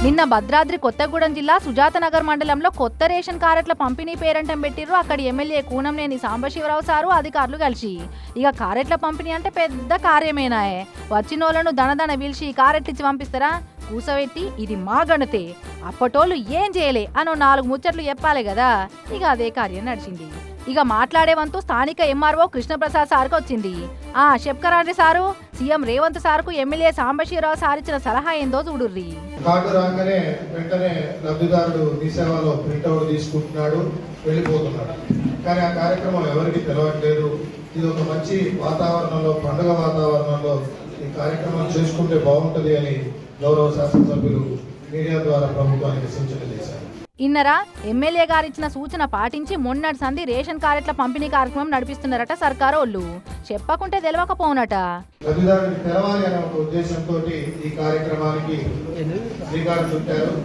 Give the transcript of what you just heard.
నిన్న భద్రాద్రి కొత్తగూడెం జిల్లా సుజాతనగర్ మండలంలో కొత్త రేషన్ కార్డుల పంపిణీ పేరంటం పెట్టిర్రు. అక్కడి ఎమ్మెల్యే కూనంనేని సాంబశివరావు సారు అధికారులు కలిసి ఇక కారెట్ల పంపిణీ అంటే పెద్ద కార్యమేనాయే. వచ్చినోళ్లను దనదన పిలిచి కారెట్లిచ్చి పంపిస్తారా? కూసబెట్టి ఇది మా గణతే, అప్పటోళ్ళు ఏం చేయలే అనో 4 ముచ్చట్లు చెప్పాలి కదా. ఇక అదే కార్యం నడిచింది. ఇక మాట్లాడే వంతు స్థానిక ఎంఆర్ఓ కృష్ణప్రసాద్ సార్కి వచ్చింది. చెప్కరాండి సారు, సీఎం రేవంత్ సార్కు ఎమ్మెల్యే సాంబశివరావు సార్ ఇచ్చిన సలహా ఏందో చూడుర్రి. కార్డు రాగానే వెంటనే లబ్ధిదారుడు మీ సేవలో ప్రింట్అవుట్ తీసుకుంటున్నాడు, వెళ్ళిపోతున్నాడు. కానీ ఆ కార్యక్రమం ఎవరికి తెలవట్లేదు. ఇది ఒక మంచి వాతావరణంలో, పండుగ వాతావరణంలో ఈ కార్యక్రమం చేసుకుంటే బాగుంటుంది అని గౌరవ శాసనసభ్యులు మీడియా ద్వారా ప్రభుత్వానికి సూచన చేశారు. ఇన్నరా ఎమ్మెల్యే గారిచ్చిన సూచన పాటించి మొన్నటి సంధి రేషన్ కార్డుల పంపిణీ కార్యక్రమం నడిపిస్తున్నారట సర్కారోళ్ళు. చెప్పకుంటే తెలవకపోనట. లబ్ధిదారుడికి తెలవాలి అనే ఒక ఉద్దేశంతో ఈ కార్యక్రమానికి శ్రీకారం చుట్టారు.